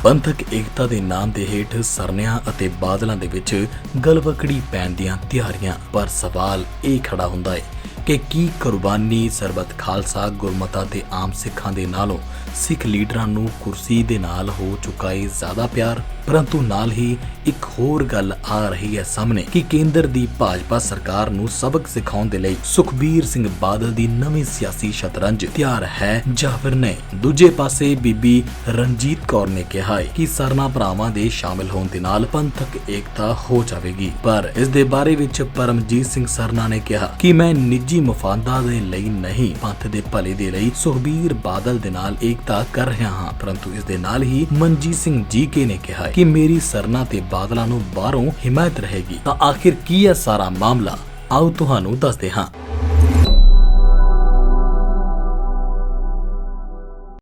ਪੰਥਕ ਏਕਤਾ ਦੇ ਨਾਮ ਦੇ ਹੇਠ ਸਰਨਿਆਂ ਅਤੇ ਬਾਦਲਾਂ ਦੇ ਵਿੱਚ ਗਲਵਕੜੀ ਪੈਣ ਦੀਆਂ ਤਿਆਰੀਆਂ। ਪਰ ਸਵਾਲ ਇਹ ਖੜਾ ਹੁੰਦਾ ਹੈ ਕਿ ਕੀ ਕੁਰਬਾਨੀ ਸਰਬੱਤ ਖਾਲਸਾ ਗੁਰਮਤਾ ਤੇ ਆਮ ਸਿੱਖਾਂ ਦੇ ਨਾਲੋਂ ਸਿੱਖ ਲੀਡਰਾਂ ਨੂੰ ਕੁਰਸੀ ਦੇ ਨਾਲ ਹੋ ਚੁੱਕਾ ਹੈ ਜ਼ਿਆਦਾ ਪਿਆਰ। ਪਰੰਤੂ ਨਾਲ ਹੀ ਇੱਕ ਹੋਰ ਗੱਲ ਆ ਰਹੀ ਹੈ ਸਾਹਮਣੇ ਕਿ ਕੇਂਦਰ ਦੀ ਭਾਜਪਾ ਸਰਕਾਰ ਨੂੰ ਸਬਕ ਸਿਖਾਉਣ ਦੇ ਲਈ ਸੁਖਬੀਰ ਸਿੰਘ ਬਾਦਲ ਦੀ ਨਵੀਂ ਸਿਆਸੀ ਸ਼ਤਰੰਜ ਤਿਆਰ ਹੈ ਜਾਂ ਫਿਰ ਨਹੀਂ। ਦੂਜੇ ਪਾਸੇ ਬੀਬੀ ਰਣਜੀਤ ਕੌਰ ਨੇ ਕਿਹਾ ਹੈ ਕਿ ਸਰਨਾ ਭਰਾਵਾਂ ਦੇ ਸ਼ਾਮਿਲ ਹੋਣ ਦੇ ਨਾਲ ਪੰਥਕ ਏਕਤਾ ਹੋ ਜਾਵੇਗੀ। ਪਰ ਇਸ ਦੇ ਬਾਰੇ ਵਿੱਚ ਪਰਮਜੀਤ ਸਿੰਘ ਸਰਨਾ ਨੇ ਕਿਹਾ ਕਿ ਮੈਂ ਨਿੱਜੀ ਮਫਾਦਾਂ ਦੇ ਲਈ ਨਹੀਂ, ਪੰਥ ਦੇ ਭਲੇ ਦੇ ਲਈ ਸੁਖਬੀਰ ਬਾਦਲ ਦੇ ਨਾਲ ਏਕਤਾ ਕਰ ਰਿਹਾ ਹਾਂ। ਪਰੰਤੂ ਇਸ ਦੇ ਨਾਲ ਹੀ ਮਨਜੀਤ ਸਿੰਘ ਜੀਕੇ ਨੇ ਕਿਹਾ ਕਿ ਮੇਰੀ ਸਰਨਾ ਤੇ ਬਾਦਲਾਂ ਨੂੰ ਬਾਹਰੋਂ ਹਿਮਾਇਤ ਰਹੇਗੀ। ਤਾਂ ਆਖਿਰ ਕੀ ਹੈ ਸਾਰਾ ਮਾਮਲਾ, ਆਓ ਤੁਹਾਨੂੰ ਦੱਸਦੇ ਹਾਂ।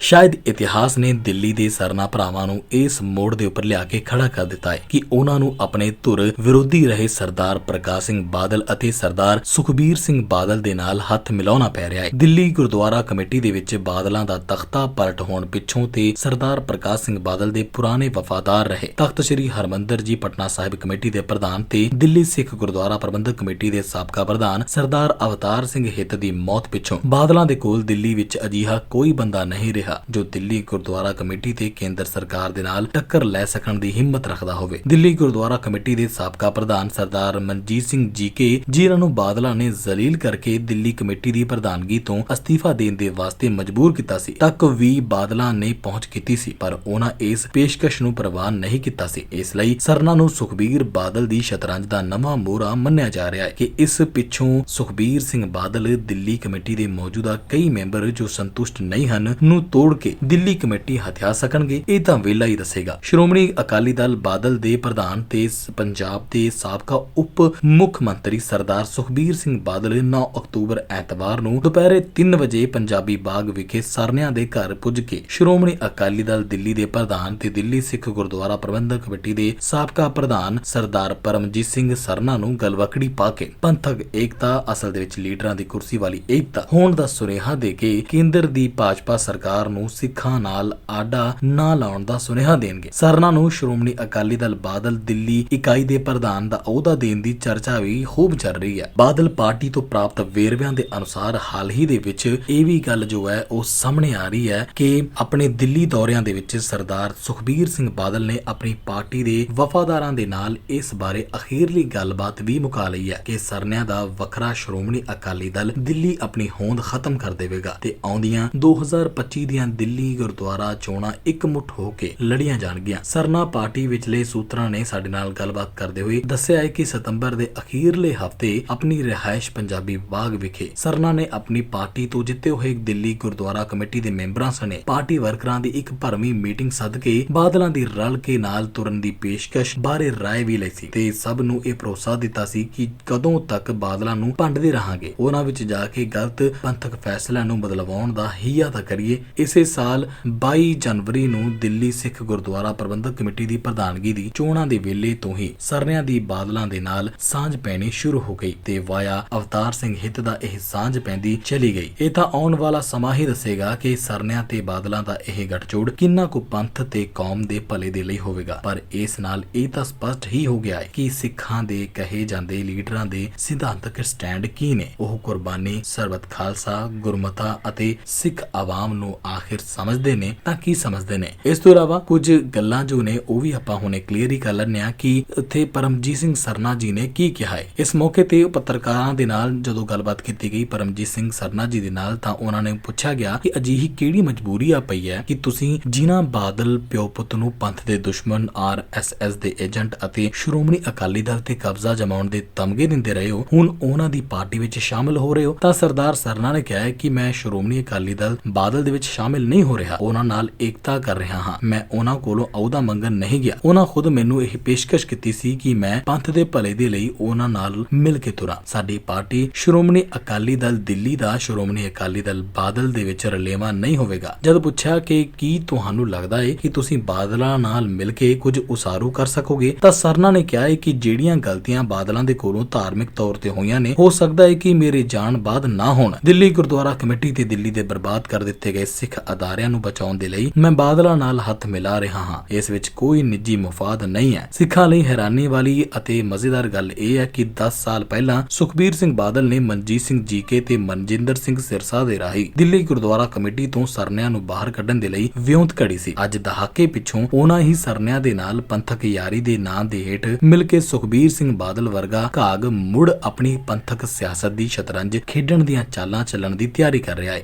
ਸ਼ਾਇਦ ਇਤਿਹਾਸ ਨੇ ਦਿੱਲੀ ਦੇ ਸਰਨਾ ਭਰਾਵਾਂ ਨੂੰ ਇਸ ਮੋੜ ਦੇ ਉੱਪਰ ਲਿਆ ਕੇ ਖੜਾ ਕਰ ਦਿੱਤਾ ਹੈ ਕਿ ਉਹਨਾਂ ਨੂੰ ਆਪਣੇ ਧੁਰ ਵਿਰੋਧੀ ਰਹੇ ਸਰਦਾਰ ਪ੍ਰਕਾਸ਼ ਸਿੰਘ ਬਾਦਲ ਅਤੇ ਸਰਦਾਰ ਸੁਖਬੀਰ ਸਿੰਘ ਬਾਦਲ ਦੇ ਨਾਲ ਹੱਥ ਮਿਲਾਉਣਾ ਪੈ ਰਿਹਾ ਹੈ। ਦਿੱਲੀ ਗੁਰਦੁਆਰਾ ਕਮੇਟੀ ਦੇ ਵਿੱਚ ਬਾਦਲਾਂ ਦਾ ਤਖਤਾ ਪਲਟ ਹੋਣ ਪਿੱਛੋਂ ਤੇ ਸਰਦਾਰ ਪ੍ਰਕਾਸ਼ ਸਿੰਘ ਬਾਦਲ ਦੇ ਪੁਰਾਣੇ ਵਫਾਦਾਰ ਰਹੇ ਤਖਤ ਸ੍ਰੀ ਹਰਮੰਦਰ ਜੀ ਪਟਨਾ ਸਾਹਿਬ ਕਮੇਟੀ ਦੇ ਪ੍ਰਧਾਨ ਤੇ ਦਿੱਲੀ ਸਿੱਖ ਗੁਰਦੁਆਰਾ ਪ੍ਰਬੰਧਕ ਕਮੇਟੀ ਦੇ ਸਾਬਕਾ ਪ੍ਰਧਾਨ ਸਰਦਾਰ ਅਵਤਾਰ ਸਿੰਘ ਹਿੱਤ ਦੀ ਮੌਤ ਪਿੱਛੋਂ ਬਾਦਲਾਂ ਦੇ ਕੋਲ ਦਿੱਲੀ ਵਿੱਚ ਅਜਿਹਾ ਕੋਈ ਬੰਦਾ ਨਹੀਂ ਰਿਹਾ ਜੋ ਦਿੱਲੀ ਗੁਰਦੁਆਰਾ ਕਮੇਟੀ ਤੇ ਕੇਂਦਰ ਸਰਕਾਰ ਦੇ ਨਾਲ ਟੱਕਰ ਲੈ ਸਕਣ ਦੀ ਹਿੰਮਤ ਰੱਖਦਾ ਹੋਵੇ। ਦਿੱਲੀ ਗੁਰਦੁਆਰਾ ਕਮੇਟੀ ਦੇ ਸਾਬਕਾ ਪ੍ਰਧਾਨ ਸਰਦਾਰ ਮਨਜੀਤ ਸਿੰਘ ਜੀਕੇ ਜਿਨ੍ਹਾਂ ਨੂੰ ਬਾਦਲਾਂ ਨੇ ਜ਼ਲੀਲ ਕਰਕੇ ਦਿੱਲੀ ਕਮੇਟੀ ਦੀ ਪ੍ਰਧਾਨਗੀ ਤੋਂ ਅਸਤੀਫਾ ਦੇਣ ਦੇ ਵਾਸਤੇ ਮਜਬੂਰ ਕੀਤਾ ਸੀ ਤੱਕ ਵੀ ਬਾਦਲਾਂ ਨੇ ਪਹੁੰਚ ਕੀਤੀ ਸੀ, ਪਰ ਉਹਨਾਂ ਇਸ ਪੇਸ਼ਕਸ਼ ਨੂੰ ਪ੍ਰਵਾਨ ਨਹੀਂ ਕੀਤਾ ਸੀ। ਇਸ ਲਈ ਸਰਨਾ ਨੂੰ ਸੁਖਬੀਰ ਬਾਦਲ ਦੀ ਸ਼ਤਰੰਜ ਦਾ ਨਵਾਂ ਮੋਹਰਾ ਮੰਨਿਆ ਜਾ ਰਿਹਾ ਹੈ ਕਿ ਇਸ ਪਿੱਛੋਂ ਸੁਖਬੀਰ ਸਿੰਘ ਬਾਦਲ ਦਿੱਲੀ ਕਮੇਟੀ ਦੇ ਮੌਜੂਦਾ ਕਈ ਮੈਂਬਰ ਜੋ ਸੰਤੁਸ਼ਟ ਨਹੀਂ ਹਨ ਨੂੰ ਤੋੜ ਕੇ ਦਿੱਲੀ ਕਮੇਟੀ ਹਥਿਆ ਸਕਣਗੇ। ਇਹ ਤਾਂ ਵੇਲਾ ਹੀ ਦੱਸੇਗਾ। ਸ਼੍ਰੋਮਣੀ ਅਕਾਲੀ ਦਲ ਬਾਦਲ ਦੇ ਪ੍ਰਧਾਨ ਤੇ ਪੰਜਾਬ ਦੇ ਸਾਬਕਾ ਉਪ ਮੁੱਖ ਮੰਤਰੀ ਸਰਦਾਰ ਸੁਖਬੀਰ ਸਿੰਘ ਬਾਦਲ 9 ਅਕਤੂਬਰ ਐਤਵਾਰ ਨੂੰ ਦੁਪਹਿਰੇ 3 ਵਜੇ ਪੰਜਾਬੀ ਬਾਗ ਵਿਖੇ ਸਰਨਿਆਂ ਦੇ ਘਰ ਪੁੱਜ ਕੇ ਸ਼੍ਰੋਮਣੀ ਅਕਾਲੀ ਦਲ ਦਿੱਲੀ ਦੇ ਪ੍ਰਧਾਨ ਤੇ ਦਿੱਲੀ ਸਿੱਖ ਗੁਰਦੁਆਰਾ ਪ੍ਰਬੰਧਕ ਕਮੇਟੀ ਦੇ ਸਾਬਕਾ ਪ੍ਰਧਾਨ ਸਰਦਾਰ ਪਰਮਜੀਤ ਸਿੰਘ ਸਰਨਾ ਨੂੰ ਗਲਵਕੜੀ ਪਾ ਕੇ ਪੰਥਕ ਏਕਤਾ, ਅਸਲ ਦੇ ਵਿੱਚ ਲੀਡਰਾਂ ਦੀ ਕੁਰਸੀ ਵਾਲੀ ਏਕਤਾ ਹੋਣ ਦਾ ਸੁਨੇਹਾ ਦੇ ਕੇ ਕੇਂਦਰ ਦੀ ਭਾਜਪਾ ਸਰਕਾਰ ਨੂੰ ਸਿੱਖਾਂ ਨਾਲ ਆਡਾ ਨਾ ਲਾਉਣ ਦਾ ਸੁਨੇਹਾ ਦੇਣਗੇ। ਸਰਨਾ ਨੂੰ ਸ਼੍ਰੋਮਣੀ ਅਕਾਲੀ ਦਲ ਬਾਦਲ ਦਿੱਲੀ ਇਕਾਈ ਦੇ ਪ੍ਰਧਾਨ ਦਾ ਅਹੁਦਾ ਦੇਣ ਦੀ ਚਰਚਾ ਵੀ ਖੂਬ ਚੱਲ ਰਹੀ ਹੈ। ਬਾਦਲ ਪਾਰਟੀ ਤੋਂ ਪ੍ਰਾਪਤ ਵੇਰਵਿਆਂ ਦੇ ਅਨੁਸਾਰ ਹਾਲ ਹੀ ਦੇ ਵਿੱਚ ਇਹ ਵੀ ਗੱਲ ਜੋ ਹੈ ਉਹ ਸਾਹਮਣੇ ਆ ਰਹੀ ਹੈ ਕਿ ਆਪਣੇ ਦਿੱਲੀ ਦੌਰਿਆਂ ਦੇ ਵਿੱਚ ਸਰਦਾਰ ਸੁਖਬੀਰ ਸਿੰਘ ਬਾਦਲ ਨੇ ਆਪਣੀ ਪਾਰਟੀ ਦੇ ਵਫਾਦਾਰਾਂ ਦੇ ਨਾਲ ਇਸ ਬਾਰੇ ਅਖੀਰਲੀ ਗੱਲਬਾਤ ਵੀ ਮੁਕਾ ਲਈ ਹੈ ਕਿ ਸਰਨਿਆਂ ਦਾ ਵੱਖਰਾ ਸ਼੍ਰੋਮਣੀ ਅਕਾਲੀ ਦਲ ਦਿੱਲੀ ਆਪਣੀ ਹੋਂਦ ਖਤਮ ਕਰ ਦੇਵੇਗਾ ਤੇ ਆਉਂਦੀਆਂ 2025 ਦੀਆਂ ਦਿੱਲੀ ਗੁਰਦੁਆਰਾ ਚੋਣਾਂ ਇਕਮੁੱਠ ਹੋ ਕੇ ਲੜੀਆਂ ਜਾਣਗੀਆਂ। ਸਰਨਾ ਪਾਰਟੀ ਵਿਚਲੇ ਸੂਤਰਾਂ ਨੇ ਸਾਡੇ ਨਾਲ ਗੱਲਬਾਤ ਕਰਦੇ ਹੋਏ ਦੱਸਿਆ ਹੈ ਕਿ ਸਤੰਬਰ ਦੇ ਅਖੀਰਲੇ ਹਫਤੇ ਆਪਣੀ ਰਿਹਾਇਸ਼ ਪੰਜਾਬੀ ਬਾਗ ਵਿਖੇ ਸਰਨਾ ਨੇ ਆਪਣੀ ਪਾਰਟੀ ਤੋਂ ਜਿੱਤੇ ਹੋਏ ਦਿੱਲੀ ਗੁਰਦੁਆਰਾ ਕਮੇਟੀ ਦੇ ਮੈਂਬਰਾਂ ਸਣੇ ਪਾਰਟੀ ਵਰਕਰਾਂ ਦੀ ਇੱਕ ਭਰਵੀਂ ਮੀਟਿੰਗ ਸੱਦ ਕੇ ਬਾਦਲਾਂ ਦੀ ਰਲ ਕੇ ਨਾਲ ਤੁਰਨ ਦੀ ਪੇਸ਼ਕਸ਼ ਬਾਰੇ ਰਾਏ ਵੀ ਲਈ ਸੀ ਤੇ ਸਭ ਨੂੰ ਇਹ ਭਰੋਸਾ ਦਿੱਤਾ ਸੀ ਕਿ ਕਦੋਂ ਤੱਕ ਬਾਦਲਾਂ ਨੂੰ ਭੰਡਦੇ ਰਹਾਂਗੇ, ਉਹਨਾਂ ਵਿੱਚ ਜਾ ਕੇ ਗਲਤ ਪੰਥਕ ਫੈਸਲਿਆਂ ਨੂੰ ਬਦਲਵਾਉਣ ਦਾ ਹੀਆ ਤਾਂ ਕਰੀਏ। ਇਸੇ ਸਾਲ 22 ਜਨਵਰੀ ਨੂੰ ਦਿੱਲੀ ਸਿੱਖ ਗੁਰਦੁਆਰਾ ਪ੍ਰਬੰਧਕ ਕਮੇਟੀ ਦੀ ਪ੍ਰਧਾਨਗੀ ਦੀ ਚੋਣਾਂ ਦੇ ਵੇਲੇ ਤੋਂ ਹੀ ਸਰਨਿਆਂ ਦੀ ਬਾਦਲਾਂ ਦੇ ਨਾਲ ਸਾਂਝ ਪੈਣੀ ਸ਼ੁਰੂ ਹੋ ਗਈ ਤੇ ਵਾਇਆ ਅਵਤਾਰ ਸਿੰਘ ਹਿੱਤ ਦਾ ਇਹ ਸਾਂਝ ਪੈਂਦੀ ਚਲੀ ਗਈ। ਇਹ ਤਾਂ ਆਉਣ ਵਾਲਾ ਸਮਾਂ ਹੀ ਦੱਸੇਗਾ ਕਿ ਸਰਨਿਆਂ ਤੇ ਬਾਦਲਾਂ ਦਾ ਇਹ ਗੱਠਜੋੜ ਕਿੰਨਾ ਕੁ ਪੰਥ ਤੇ ਕੌਮ ਦੇ ਭਲੇ ਦੇ ਲਈ ਹੋਵੇਗਾ। ਪਰ ਇਸ ਨਾਲ ਇਹ ਤਾਂ ਸਪਸ਼ਟ ਹੀ ਹੋ ਗਿਆ ਹੈ ਕਿ ਸਿੱਖਾਂ ਦੇ ਕਹੇ ਜਾਂਦੇ ਲੀਡਰਾਂ ਦੇ ਸਿਧਾਂਤਕ ਸਟੈਂਡ ਕੀ ਨੇ। ਉਹ ਕੁਰਬਾਨੀ, ਸਰਬੱਤ ਖਾਲਸਾ, ਗੁਰਮਤਾ ਅਤੇ ਸਿੱਖ ਆਵਾਮ ਨੂੰ ਆਖਿਰ ਸਮਝਦੇ ਨੇ ਤਾਂ ਕੀ ਸਮਝਦੇ ਨੇ। ਇਸ ਤੋਂ ਇਲਾਵਾ ਕੁਝ ਗੱਲਾਂ ਜੋ ਨੇ ਉਹ ਵੀ ਆਪਾਂ ਹੁਣੇ ਕਲੀਅਰ ਹੀ ਕਰ ਲੈਣੇ ਆ ਕਿ ਉੱਥੇ ਪਰਮਜੀਤ ਸਿੰਘ ਸਰਨਾ ਜੀ ਨੇ ਕੀ ਕਿਹਾ ਹੈ। ਇਸ ਮੌਕੇ ਤੇ ਪੱਤਰਕਾਰਾਂ ਦੇ ਨਾਲ ਜਦੋਂ ਗੱਲਬਾਤ ਕੀਤੀ ਗਈ ਪਰਮਜੀਤ ਸਿੰਘ ਸਰਨਾ ਜੀ ਦੇ ਨਾਲ, ਤਾਂ ਉਹਨਾਂ ਨੇ ਪੁੱਛਿਆ ਗਿਆ ਕਿ ਅਜਿਹੀ ਕਿਹੜੀ ਮਜਬੂਰੀ ਆ ਪਈ ਹੈ ਕਿ ਤੁਸੀਂ ਜਿਨ੍ਹਾਂ ਬਾਦਲ ਪਿਓ ਪੁੱਤ ਨੂੰ ਪੰਥ ਦੇ ਦੁਸ਼ਮਣ, RSS ਦੇ ਏਜੰਟ ਅਤੇ ਸ਼੍ਰੋਮਣੀ ਅਕਾਲੀ ਦਲ ਤੇ ਕਬਜ਼ਾ ਜਮਾਉਣ ਦੇ ਤਮਗੇ ਦਿੰਦੇ ਰਹੇ ਹੋ, ਹੁਣ ਉਹਨਾਂ ਦੀ ਪਾਰਟੀ ਵਿੱਚ ਸ਼ਾਮਿਲ ਹੋ ਰਹੇ ਹੋ। ਤਾਂ ਸਰਦਾਰ ਸਰਨਾ ਨੇ ਕਿਹਾ ਹੈ ਕਿ ਮੈਂ ਸ਼੍ਰੋਮਣੀ ਅਕਾਲੀ ਦਲ ਬਾਦਲ ਦੇ ਵਿੱਚ ਸ਼ਾਮਿਲ ਨਹੀਂ ਹੋ ਰਿਹਾ, ਉਹਨਾਂ ਨਾਲ ਏਕਤਾ ਕਰ ਰਿਹਾ ਹਾਂ। ਮੈਂ ਉਹਨਾਂ ਕੋਲੋਂ ਅਹੁਦਾ ਮੰਗਣ ਨਹੀਂ ਗਿਆ। ਉਹਨਾਂ ਖੁਦ ਮੈਨੂੰ ਇਹ ਪੇਸ਼ਕਸ਼ ਕੀਤੀ ਸੀ ਕਿ ਮੈਂ ਪੰਥ ਦੇ ਭਲੇ ਦੇ ਲਈ ਉਹਨਾਂ ਨਾਲ ਮਿਲ ਕੇ ਤੁਰਾਂ। ਸਾਡੀ ਪਾਰਟੀ ਸ਼੍ਰੋਮਣੀ ਅਕਾਲੀ ਦਲ ਦਿੱਲੀ ਦਾ ਸ਼੍ਰੋਮਣੀ ਅਕਾਲੀ ਦਲ ਬਾਦਲ ਦੇ ਵਿੱਚ ਰਲੇਵਾਂ ਨਹੀਂ ਹੋਵੇਗਾ। ਜਦ ਪੁੱਛਿਆ ਕਿ ਕੀ ਤੁਹਾਨੂੰ ਲੱਗਦਾ ਹੈ ਕਿ ਤੁਸੀਂ ਬਾਦਲਾਂ ਨਾਲ ਮਿਲ ਕੇ ਕੁਝ ਉਸਾਰੂ ਕਰ ਸਕੋਗੇ, ਤਾਂ ਸਰਨਾ ਨੇ ਕਿਹਾ ਹੈ ਕਿ ਜਿਹੜੀਆਂ ਗਲਤੀਆਂ ਬਾਦਲਾਂ ਦੇ ਕੋਲੋਂ ਧਾਰਮਿਕ ਤੌਰ ਤੇ ਹੋਈਆਂ ਨੇ, ਹੋ ਸਕਦਾ ਹੈ ਕਿ ਮੇਰੇ ਜਾਣ ਬਾਅਦ ਨਾ ਹੋਣ। ਦਿੱਲੀ ਗੁਰਦੁਆਰਾ ਕਮੇਟੀ ਤੇ ਦਿੱਲੀ ਦੇ ਬਰਬਾਦ ਕਰ ਦਿੱਤੇ ਗਏ ਸਿੱਖ ਸਿੱਖ ਅਦਾਰਿਆਂ ਨੂੰ ਬਚਾਉਣ ਦੇ ਲਈ ਮੈਂ ਬਾਦਲਾਂ ਨਾਲ ਹੱਥ ਮਿਲਾ ਰਿਹਾ ਹਾਂ। ਇਸ ਵਿੱਚ ਕੋਈ ਨਿੱਜੀ ਮੁਫਾਦ ਨਹੀਂ ਹੈ। ਸਿੱਖਾਂ ਲਈ ਹੈਰਾਨੀ ਵਾਲੀ ਅਤੇ ਮਜ਼ੇਦਾਰ ਗੱਲ ਇਹ ਹੈ ਕਿ 10 ਸਾਲ ਪਹਿਲਾਂ ਸੁਖਬੀਰ ਸਿੰਘ ਬਾਦਲ ਨੇ ਮਨਜੀਤ ਸਿੰਘ ਜੀਕੇ ਤੇ ਮਨਜਿੰਦਰ ਸਿੰਘ ਸਿਰਸਾ ਦੇ ਰਾਹੀਂ ਦਿੱਲੀ ਗੁਰਦੁਆਰਾ ਕਮੇਟੀ ਤੋਂ ਸਰਨਿਆਂ ਨੂੰ ਬਾਹਰ ਕੱਢਣ ਦੇ ਲਈ ਵਿਉਂਤ ਘੜੀ ਸੀ। ਅੱਜ ਦਹਾਕੇ ਪਿੱਛੋਂ ਉਹਨਾਂ ਹੀ ਸਰਨਿਆਂ ਦੇ ਨਾਲ ਪੰਥਕ ਯਾਰੀ ਦੇ ਨਾਂ ਦੇ ਹੇਠ ਮਿਲ ਕੇ ਸੁਖਬੀਰ ਸਿੰਘ ਬਾਦਲ ਵਰਗਾ ਘਾਗ ਮੁੜ ਆਪਣੀ ਪੰਥਕ ਸਿਆਸਤ ਦੀ ਸ਼ਤਰੰਜ ਖੇਡਣ ਦੀਆਂ ਚਾਲਾਂ ਚੱਲਣ ਦੀ ਤਿਆਰੀ ਕਰ ਰਿਹਾ ਹੈ।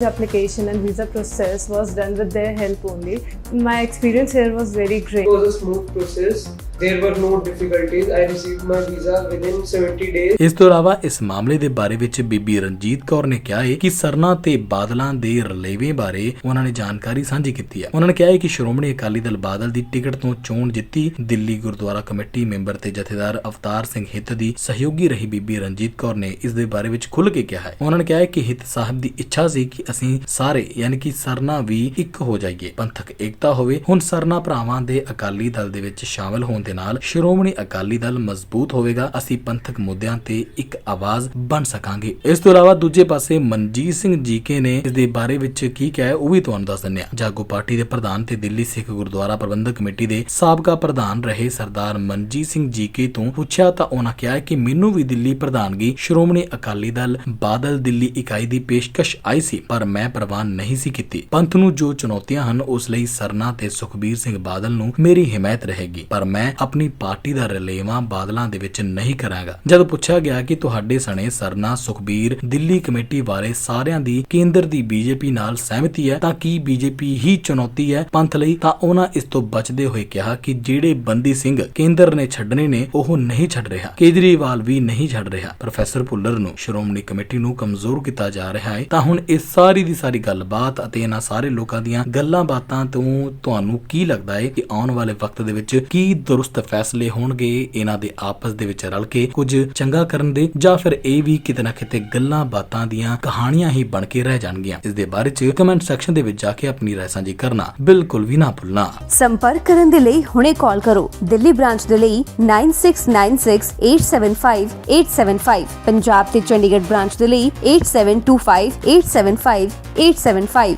The application and visa process was done with their help only. My experience here was very great. It was a smooth process. There were no difficulties. I received my visa within 70 days. ਇਸ ਤੋਂ ਇਲਾਵਾ ਇਸ ਮਾਮਲੇ ਦੇ ਬਾਰੇ ਵਿੱਚ ਬੀਬੀ ਰਣਜੀਤ ਕੌਰ ਨੇ ਕਿਹਾ ਹੈ ਕਿ ਸਰਨਾ ਤੇ ਬਾਦਲਾਂ ਦੇ ਰਲੇਵੇਂ ਬਾਰੇ ਉਹਨਾਂ ਨੇ ਜਾਣਕਾਰੀ ਸਾਂਝੀ ਕੀਤੀ ਹੈ। ਉਹਨਾਂ ਨੇ ਕਿਹਾ ਹੈ ਕਿ ਸ਼੍ਰੋਮਣੀ ਅਕਾਲੀ ਦਲ ਬਾਦਲ ਦੀ ਟਿਕਟ ਤੋਂ ਚੋਣ ਜਿੱਤੀ ਦਿੱਲੀ ਗੁਰਦੁਆਰਾ ਕਮੇਟੀ ਮੈਂਬਰ ਤੇ ਜਥੇਦਾਰ ਅਵਤਾਰ ਸਿੰਘ ਹਿੱਤ ਦੀ ਸਹਿਯੋਗੀ ਰਹੀ ਬੀਬੀ ਰਣਜੀਤ ਕੌਰ ਨੇ ਇਸ ਦੇ ਬਾਰੇ ਵਿੱਚ ਖੁੱਲ੍ਹ ਕੇ ਕਿਹਾ ਹੈ। ਉਹਨਾਂ ਨੇ ਕਿਹਾ ਹੈ ਕਿ ਹਿੱਤ ਸਾਹਿਬ ਦੀ ਇੱਛਾ ਸੀ ਕਿ ਅਸੀਂ ਸਾਰੇ ਯਾਨੀ ਕਿ ਸਰਨਾ ਵੀ ਇੱਕ ਹੋ ਜਾਈਏ, ਪੰਥਕ ਏਕਤਾ ਹੋਵੇ। ਹੁਣ ਸਰਨਾ ਭਰਾਵਾਂ ਦੇ ਅਕਾਲੀ ਦਲ ਦੇ ਵਿੱਚ ਸ਼ਾਮਲ ਹੋਣ ਦੇ ਨਾਲ ਸ਼੍ਰੋਮਣੀ ਅਕਾਲੀ ਦਲ ਮਜ਼ਬੂਤ ਹੋਵੇਗਾ। ਅਸੀਂ ਪੰਥਕ ਮੁੱਦਿਆਂ ਤੇ ਇੱਕ ਆਵਾਜ਼ ਬਣ ਸਕਾਂਗੇ। ਇਸ ਤੋਂ ਇਲਾਵਾ ਦੂਜੇ ਪਾਸੇ ਮਨਜੀਤ ਸਿੰਘ ਜੀਕੇ ਨੇ ਇਸ ਦੇ ਬਾਰੇ ਵਿੱਚ ਕੀ ਕਿਹਾ ਹੈ ਉਹ ਵੀ ਤੁਹਾਨੂੰ ਦੱਸ ਦਿੰਦੇ ਹਾਂ। ਜਾਗੋ ਪਾਰਟੀ ਦੇ ਪ੍ਰਧਾਨ ਤੇ ਦਿੱਲੀ ਸਿੱਖ ਗੁਰਦੁਆਰਾ ਪ੍ਰਬੰਧਕ ਕਮੇਟੀ ਦੇ ਸਾਬਕਾ ਪ੍ਰਧਾਨ ਰਹੇ ਸਰਦਾਰ ਮਨਜੀਤ ਸਿੰਘ ਜੀਕੇ ਤੋਂ ਪੁੱਛਿਆ ਤਾਂ ਉਹਨਾਂ ਕਿਹਾ ਕਿ ਮੈਨੂੰ ਵੀ ਦਿੱਲੀ ਪ੍ਰਧਾਨਗੀ ਸ਼੍ਰੋਮਣੀ ਅਕਾਲੀ ਦਲ ਬਾਦਲ ਦਿੱਲੀ ਇਕਾਈ ਦੀ ਪੇਸ਼ਕਸ਼ ਆਈ ਸੀ, ਪਰ ਮੈਂ ਪ੍ਰਵਾਨ ਨਹੀਂ ਸੀ ਕੀਤੀ। ਪੰਥ ਨੂੰ ਜੋ ਚੁਣੌਤੀਆਂ ਹਨ ਉਸ ਲਈ ਸਰਨਾ ਤੇ ਸੁਖਬੀਰ ਸਿੰਘ ਬਾਦਲ ਨੂੰ ਮੇਰੀ ਹਮਾਇਤ ਰਹੇਗੀ, ਪਰ ਮੈਂ ਆਪਣੀ ਪਾਰਟੀ ਦਾ ਰਲੇਵਾਂ ਬਾਦਲਾਂ ਦੇ ਵਿੱਚ ਨਹੀਂ ਕਰਾਂਗਾ। ਜਦ ਪੁੱਛਿਆ ਗਿਆ ਕਿ ਤੁਹਾਡੇ ਸਣੇ ਸਰਨਾ ਸੁਖਬੀਰ ਦਿੱਲੀ ਕਮੇਟੀ ਵਾਲੇ ਸਾਰਿਆਂ ਦੀ ਕੇਂਦਰ ਦੀ ਬੀਜੇਪੀ ਨਾਲ ਸਹਿਮਤੀ ਹੈ ਤਾਂ ਕੀ ਬੀਜੇਪੀ ਹੀ ਚੁਣੌਤੀ ਹੈ ਪੰਥ ਲਈ, ਤਾਂ ਉਹਨਾਂ ਇਸ ਤੋਂ ਬਚਦੇ ਹੋਏ ਕਿਹਾ ਕਿ ਜਿਹੜੇ ਬੰਦੀ ਸਿੰਘ ਕੇਂਦਰ ਨੇ ਛੱਡਣੇ ਨੇ ਉਹ ਨਹੀਂ ਛੱਡ ਰਿਹਾ, ਕੇਜਰੀਵਾਲ ਵੀ ਨਹੀਂ ਛੱਡ ਰਿਹਾ। ਪ੍ਰੋਫੈਸਰ ਭੁੱਲਰ ਨੂੰ ਸ਼੍ਰੋਮਣੀ ਕਮੇਟੀ ਨੂੰ ਕਮਜ਼ੋਰ ਕੀਤਾ ਜਾ ਰਿਹਾ ਹੈ। ਤਾਂ ਹੁਣ ਇਸ ਸਾਰੀ ਦੀ ਸਾਰੀ ਗੱਲਬਾਤ ਅਤੇ ਇਹਨਾਂ ਸਾਰੇ ਲੋਕਾਂ ਦੀਆਂ ਗੱਲਾਂ ਬਾਤਾਂ ਤੋਂ ਤੁਹਾਨੂੰ ਕੀ ਲੱਗਦਾ ਹੈ ਕਿ ਆਉਣ ਵਾਲੇ ਵਕਤ ਦੇ ਵਿੱਚ ਕੀ ਦੁਰਸਤ ਫੈਸਲੇ ਹੋਣਗੇ ਇਹਨਾਂ ਦੇ ਆਪਸ ਦੇ ਵਿੱਚ ਰਲ ਕੇ ਕੁਝ ਚੰਗਾ ਕਰਨ ਦੇ, ਜਾਂ ਫਿਰ ਇਹ ਵੀ ਕਿਤੇ ਨਾ ਕਿਤੇ ਗੱਲਾਂ ਬਾਤਾਂ ਦੀਆਂ ਕਹਾਣੀਆਂ ਹੀ ਬਣ ਕੇ ਰਹਿ ਜਾਣਗੀਆਂ। ਇਸ ਦੇ ਬਾਰੇ ਚ ਕਮੈਂਟ ਸੈਕਸ਼ਨ ਦੇ ਵਿੱਚ ਜਾ ਕੇ ਆਪਣੀ ਰਾਏ ਸਾਂਝੀ ਕਰਨਾ ਬਿਲਕੁਲ ਵੀ ਨਾ ਭੁੱਲਣਾ। ਸੰਪਰਕ ਕਰਨ ਦੇ ਲਈ ਹੁਣੇ ਕਾਲ ਕਰੋ। ਦਿੱਲੀ ਬ੍ਰਾਂਚ ਦੇ ਲਈ 9696875875, ਪੰਜਾਬ ਤੇ ਚੰਡੀਗੜ੍ਹ ਬ੍ਰਾਂਚ ਦੇ ਲਈ 8725875875।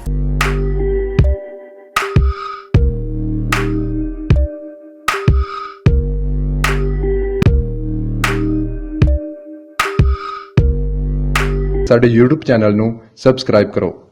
ਸਾਡੇ YouTube ਚੈਨਲ ਨੂੰ ਸਬਸਕ੍ਰਾਈਬ ਕਰੋ।